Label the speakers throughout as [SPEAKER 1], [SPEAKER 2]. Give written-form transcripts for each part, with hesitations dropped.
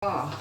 [SPEAKER 1] Oh,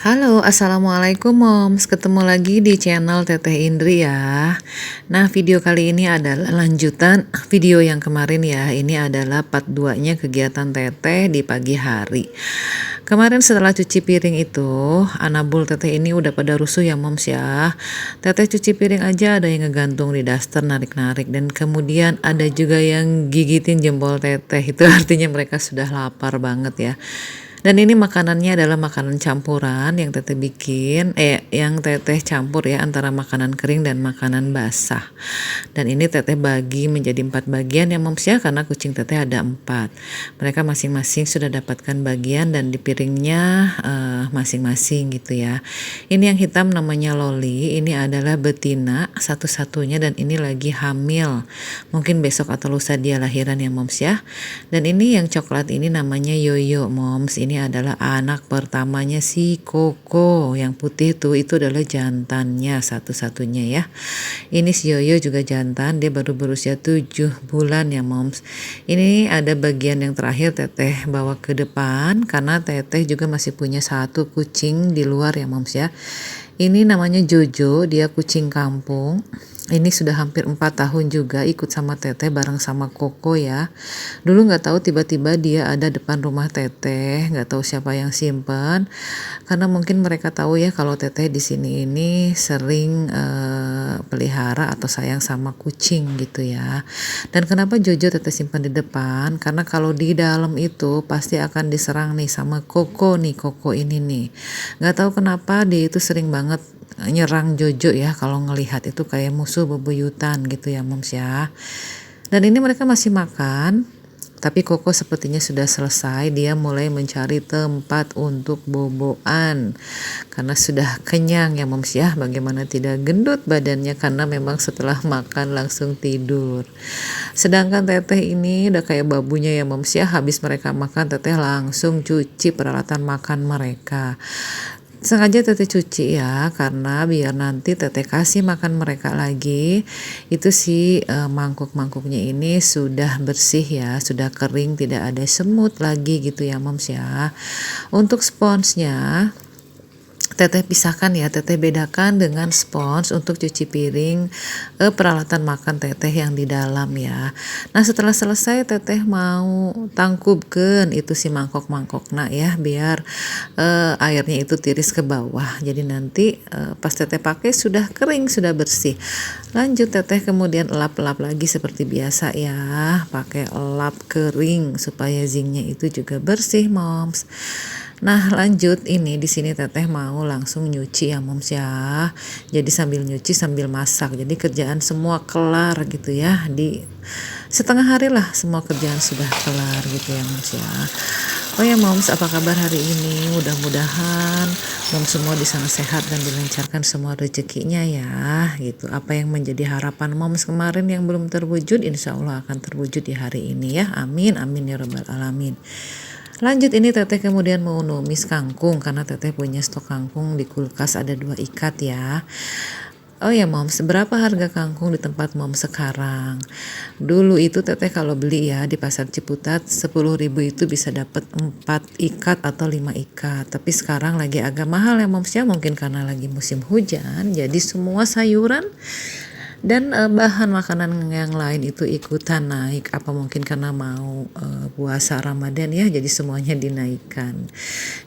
[SPEAKER 2] Halo, assalamualaikum moms. Ketemu lagi di channel Teteh Indri ya. Nah, video kali ini adalah lanjutan video yang kemarin ya. Ini adalah part 2-nya kegiatan Teteh di pagi hari. Kemarin setelah cuci piring itu, Anabul Teteh ini udah pada rusuh ya moms ya. Teteh cuci piring aja ada yang ngegantung di daster narik-narik, dan kemudian ada juga yang gigitin jempol Teteh. Itu artinya mereka sudah lapar banget ya. Dan ini makanannya adalah makanan campuran yang Teteh bikin, yang Teteh campur ya antara makanan kering dan makanan basah. Dan ini Teteh bagi menjadi 4 bagian ya moms ya, karena kucing Teteh ada 4. Mereka masing-masing sudah dapatkan bagian dan di piringnya masing-masing gitu ya. Ini yang hitam namanya Loli, ini adalah betina satu-satunya dan ini lagi hamil. Mungkin besok atau lusa dia lahiran ya moms ya. Dan ini yang coklat ini namanya Yoyo moms, ini adalah anak pertamanya si Koko. Yang putih tuh itu adalah jantannya satu-satunya ya. Ini si Yoyo juga jantan, dia baru berusia 7 bulan ya moms. Ini ada bagian yang terakhir Teteh bawa ke depan karena Teteh juga masih punya satu kucing di luar ya moms ya. Ini namanya Jojo, dia kucing kampung. Ini sudah hampir 4 tahun juga ikut sama Teteh bareng sama Koko ya. Dulu nggak tahu tiba-tiba dia ada depan rumah Teteh, nggak tahu siapa yang simpen. Karena mungkin mereka tahu ya kalau Teteh di sini ini sering pelihara atau sayang sama kucing gitu ya. Dan kenapa Jojo Teteh simpan di depan? Karena kalau di dalam itu pasti akan diserang nih sama Koko ini nih. Nggak tahu kenapa dia itu sering banget nyerang Jojo ya, kalau ngelihat itu kayak musuh bebuyutan gitu ya moms ya. Dan ini mereka masih makan, tapi Koko sepertinya sudah selesai, dia mulai mencari tempat untuk boboan karena sudah kenyang ya moms ya. Bagaimana tidak gendut badannya karena memang setelah makan langsung tidur. Sedangkan Teteh ini udah kayak babunya ya moms ya, habis mereka makan Teteh langsung cuci peralatan makan mereka. Sengaja Teteh cuci ya, karena biar nanti Teteh kasih makan mereka lagi, itu si mangkuk-mangkuknya ini sudah bersih ya, sudah kering, tidak ada semut lagi gitu ya moms ya. Untuk sponsnya Teteh pisahkan ya, Teteh bedakan dengan spons untuk cuci piring, peralatan makan Teteh yang di dalam ya. Nah setelah selesai Teteh mau tangkupkan itu si mangkok-mangkoknya ya, biar airnya itu tiris ke bawah. Jadi nanti pas Teteh pakai sudah kering, sudah bersih. Lanjut Teteh kemudian elap-elap lagi seperti biasa ya, pakai elap kering supaya zinc-nya itu juga bersih moms. Nah lanjut ini di sini Teteh mau langsung nyuci ya moms ya. Jadi sambil nyuci sambil masak. Jadi kerjaan semua kelar gitu ya. Di setengah hari lah semua kerjaan sudah kelar gitu ya moms ya. Oh ya moms, apa kabar hari ini? Mudah-mudahan moms semua di sana sehat dan dilancarkan semua rezekinya ya gitu. Apa yang menjadi harapan moms kemarin yang belum terwujud, insya Allah akan terwujud di hari ini ya. Amin amin ya rabbal alamin. Lanjut ini Teteh kemudian mau numis kangkung karena Teteh punya stok kangkung di kulkas ada 2 ikat ya. Oh ya moms, berapa harga kangkung di tempat moms sekarang? Dulu itu Teteh kalau beli ya di pasar Ciputat 10.000 itu bisa dapat 4 ikat atau 5 ikat. Tapi sekarang lagi agak mahal ya moms ya, mungkin karena lagi musim hujan. Jadi semua sayuran dan bahan makanan yang lain itu ikutan naik, apa mungkin karena mau puasa Ramadan ya, jadi semuanya dinaikkan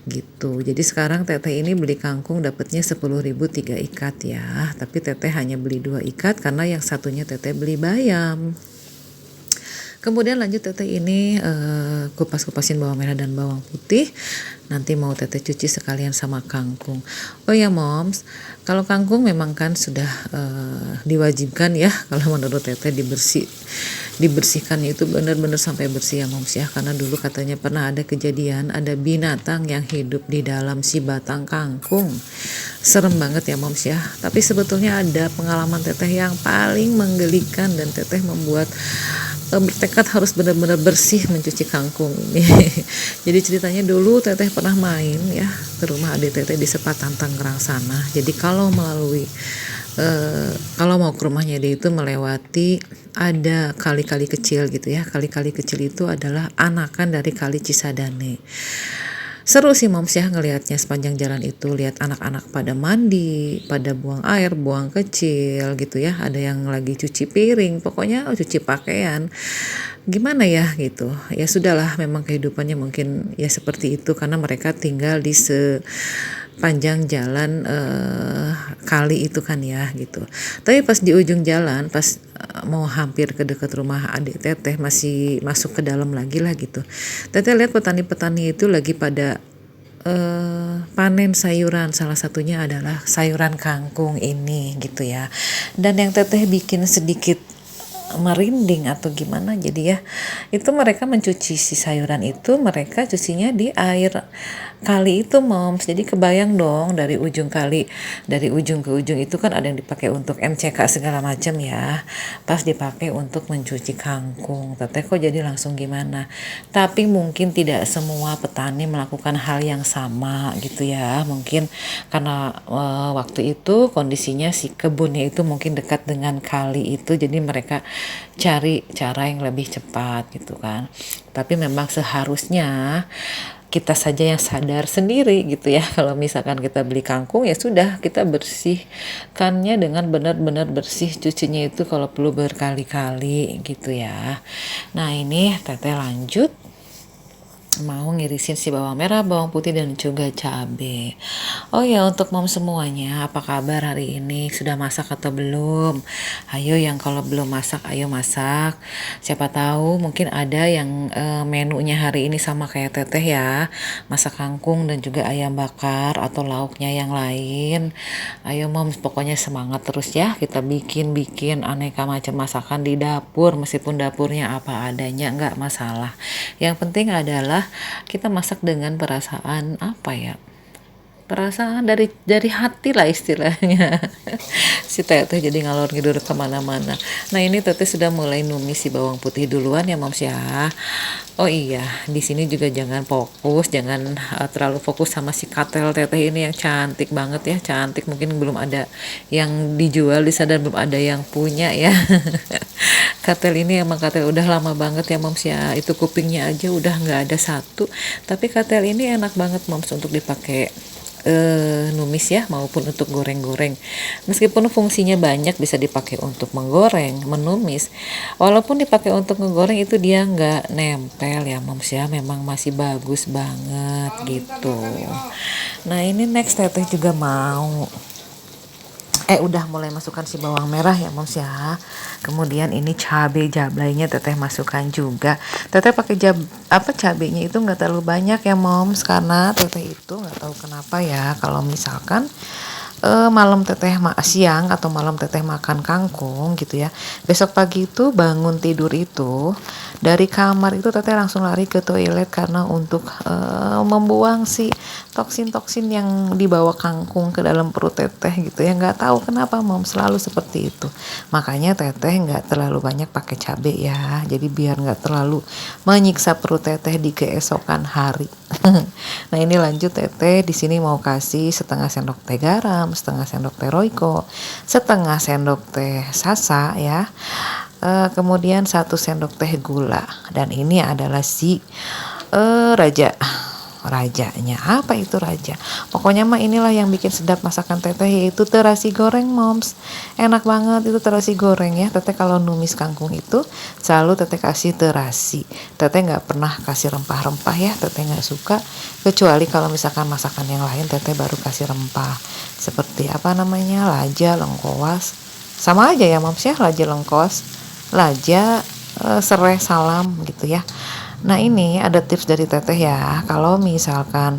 [SPEAKER 2] gitu. Jadi sekarang Teteh ini beli kangkung dapatnya 10.000 3 ikat ya, tapi Teteh hanya beli 2 ikat karena yang satunya Teteh beli bayam. Kemudian lanjut teteh ini kupas-kupasin bawang merah dan bawang putih. Nanti mau teteh cuci sekalian sama kangkung. Oh ya moms, kalau kangkung memang kan sudah diwajibkan ya kalau menurut teteh dibersihkannya itu benar-benar sampai bersih ya moms ya, karena dulu katanya pernah ada kejadian ada binatang yang hidup di dalam si batang kangkung. Serem banget ya moms ya, tapi sebetulnya ada pengalaman teteh yang paling menggelikan dan teteh membuat bertekad harus benar-benar bersih mencuci kangkung ini. Jadi ceritanya dulu teteh pernah main ya ke rumah adik teteh di Sepatan Tangerang sana. Jadi kalau mau ke rumahnya dia itu melewati ada kali-kali kecil gitu ya. Kali-kali kecil itu adalah anakan dari kali Cisadane. Seru sih moms ya ngelihatnya sepanjang jalan itu, lihat anak-anak pada mandi, pada buang air, buang kecil gitu ya. Ada yang lagi cuci piring, pokoknya cuci pakaian. Gimana ya gitu. Ya sudahlah, memang kehidupannya mungkin ya seperti itu karena mereka tinggal di sepanjang jalan kali itu kan ya gitu. Tapi pas di ujung jalan, pas mau hampir ke dekat rumah adik teteh, masih masuk ke dalam lagi lah gitu. Teteh lihat petani-petani itu lagi pada panen sayuran, salah satunya adalah sayuran kangkung ini gitu ya. Dan yang teteh bikin sedikit merinding atau gimana, jadi ya itu mereka mencuci si sayuran itu, mereka cucinya di air kali itu moms. Jadi kebayang dong, dari ujung kali, dari ujung ke ujung itu kan ada yang dipakai untuk MCK segala macam ya, pas dipakai untuk mencuci kangkung. Teteh kok jadi langsung gimana. Tapi mungkin tidak semua petani melakukan hal yang sama gitu ya, mungkin karena waktu itu kondisinya si kebunnya itu mungkin dekat dengan kali itu, jadi mereka cari cara yang lebih cepat gitu kan. Tapi memang seharusnya kita saja yang sadar sendiri gitu ya, kalau misalkan kita beli kangkung ya sudah, kita bersihkannya dengan benar-benar bersih, cucinya itu kalau perlu berkali-kali gitu ya. Nah ini teteh lanjut mau ngirisin si bawang merah, bawang putih dan juga cabai. Oh ya, untuk mom semuanya, apa kabar hari ini? Sudah masak atau belum? Ayo yang kalau belum masak, ayo masak. Siapa tahu mungkin ada yang menunya hari ini sama kayak teteh ya, masak kangkung dan juga ayam bakar atau lauknya yang lain. Ayo mom, pokoknya semangat terus ya, kita bikin aneka macam masakan di dapur, meskipun dapurnya apa adanya nggak masalah. Yang penting adalah kita masak dengan perasaan apa ya, perasaan dari hati lah istilahnya. Si teteh jadi ngalor ngidur kemana-mana. Nah ini teteh sudah mulai numis si bawang putih duluan ya moms ya. Oh iya, di sini juga jangan terlalu fokus sama si katel teteh ini yang cantik banget ya, cantik, mungkin belum ada yang dijual di sana dan belum ada yang punya ya. Katel ini emang katel udah lama banget ya moms ya, itu kupingnya aja udah nggak ada satu. Tapi katel ini enak banget moms untuk dipakai numis ya, maupun untuk goreng-goreng. Meskipun fungsinya banyak, bisa dipakai untuk menggoreng, menumis, walaupun dipakai untuk menggoreng itu dia nggak nempel ya moms ya, memang masih bagus banget gitu. Nah ini next teteh juga mau udah mulai masukkan si bawang merah ya moms ya. Kemudian ini cabai jablainya teteh masukkan juga. Teteh pakai cabainya itu nggak terlalu banyak ya moms, karena teteh itu nggak tahu kenapa ya, kalau misalkan siang atau malam teteh makan kangkung gitu ya, besok pagi itu bangun tidur itu dari kamar itu teteh langsung lari ke toilet karena untuk membuang si toksin-toksin yang dibawa kangkung ke dalam perut teteh gitu ya. Nggak tahu kenapa mom selalu seperti itu. Makanya teteh nggak terlalu banyak pakai cabai ya, jadi biar nggak terlalu menyiksa perut teteh di keesokan hari. Nah ini lanjut, teteh di sini mau kasih setengah sendok teh garam, setengah sendok teh Royco, setengah sendok teh Sasa ya, kemudian 1 sendok teh gula, dan ini adalah si rajanya. Apa itu raja? Pokoknya mah inilah yang bikin sedap masakan teteh, yaitu terasi goreng moms. Enak banget itu terasi goreng ya. Teteh kalau numis kangkung itu selalu teteh kasih terasi. Teteh nggak pernah kasih rempah-rempah ya, teteh nggak suka. Kecuali kalau misalkan masakan yang lain teteh baru kasih rempah. Seperti apa namanya, laja, lengkoas. Sama aja ya moms ya, laja, lengkoas, laja, serai salam gitu ya. Nah ini ada tips dari teteh ya, kalau misalkan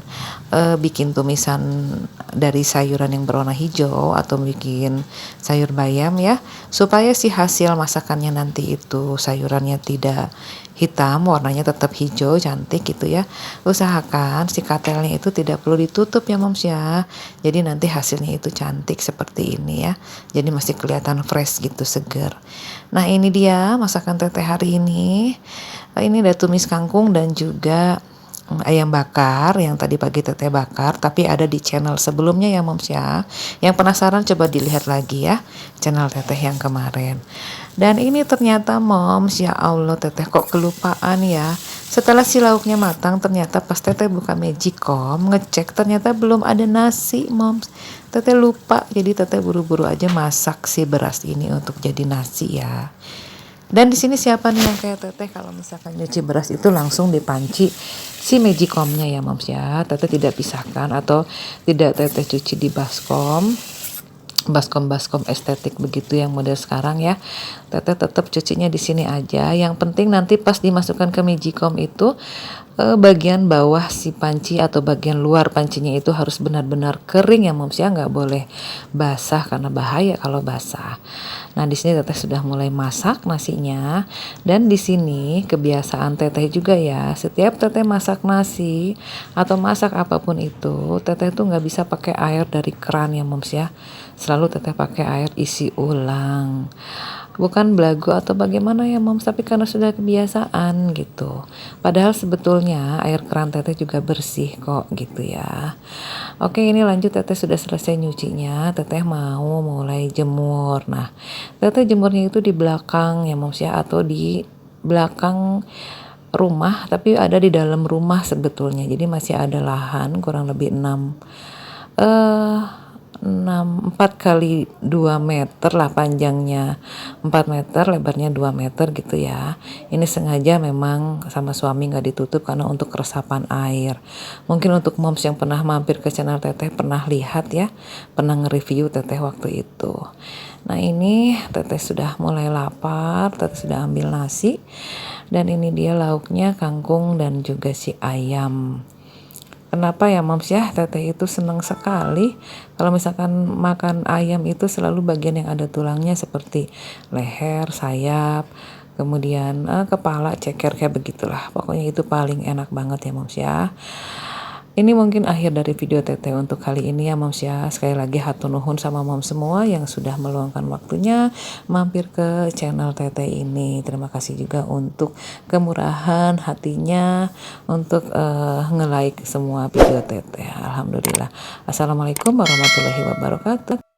[SPEAKER 2] bikin tumisan dari sayuran yang berwarna hijau atau bikin sayur bayam ya, supaya si hasil masakannya nanti itu sayurannya tidak hitam, warnanya tetap hijau cantik gitu ya. Usahakan si katelnya itu tidak perlu ditutup ya moms ya. Jadi nanti hasilnya itu cantik seperti ini ya. Jadi masih kelihatan fresh gitu, seger. Nah ini dia masakan teteh hari ini. Ini ada tumis kangkung dan juga ayam bakar yang tadi pagi teteh bakar, tapi ada di channel sebelumnya ya moms ya. Yang penasaran coba dilihat lagi ya channel teteh yang kemarin. Dan ini ternyata moms, ya Allah teteh kok kelupaan ya. Setelah si lauknya matang, ternyata pas teteh buka Magicom ngecek ternyata belum ada nasi moms. Teteh lupa, jadi teteh buru-buru aja masak si beras ini untuk jadi nasi ya. Dan di sini siapa nih yang kayak teteh kalau misalkan nyuci beras itu langsung dipanci si Magicomnya ya moms ya. Teteh tidak pisahkan atau tidak teteh cuci di baskom estetik begitu yang model sekarang ya. Teteh tetap cucinya di sini aja. Yang penting nanti pas dimasukkan ke Magicom itu bagian bawah si panci atau bagian luar pancinya itu harus benar-benar kering ya moms ya, nggak boleh basah karena bahaya kalau basah. Nah di sini teteh sudah mulai masak nasinya, dan di sini kebiasaan teteh juga ya, setiap teteh masak nasi atau masak apapun itu, teteh tuh nggak bisa pakai air dari keran ya moms ya, selalu teteh pakai air isi ulang. Bukan belagu atau bagaimana ya moms, tapi karena sudah kebiasaan gitu. Padahal sebetulnya air keran teteh juga bersih kok gitu ya. Oke ini lanjut, teteh sudah selesai nyucinya, teteh mau mulai jemur. Nah teteh jemurnya itu di belakang ya moms ya, atau di belakang rumah, tapi ada di dalam rumah sebetulnya. Jadi masih ada lahan kurang lebih 4 kali 2 meter lah panjangnya, 4 meter, lebarnya 2 meter gitu ya. Ini sengaja memang sama suami nggak ditutup karena untuk resapan air. Mungkin untuk moms yang pernah mampir ke channel teteh pernah lihat ya, pernah nge-review teteh waktu itu. Nah ini teteh sudah mulai lapar, teteh sudah ambil nasi, dan ini dia lauknya kangkung dan juga si ayam. Kenapa ya moms ya, teteh itu senang sekali kalau misalkan makan ayam itu selalu bagian yang ada tulangnya seperti leher, sayap, kemudian kepala, ceker, kayak begitulah. Pokoknya itu paling enak banget ya moms ya. Ini mungkin akhir dari video teteh untuk kali ini ya moms ya. Sekali lagi hatur nuhun sama moms semua yang sudah meluangkan waktunya mampir ke channel teteh ini. Terima kasih juga untuk kemurahan hatinya untuk nge-like semua video teteh. Alhamdulillah. Assalamualaikum warahmatullahi wabarakatuh.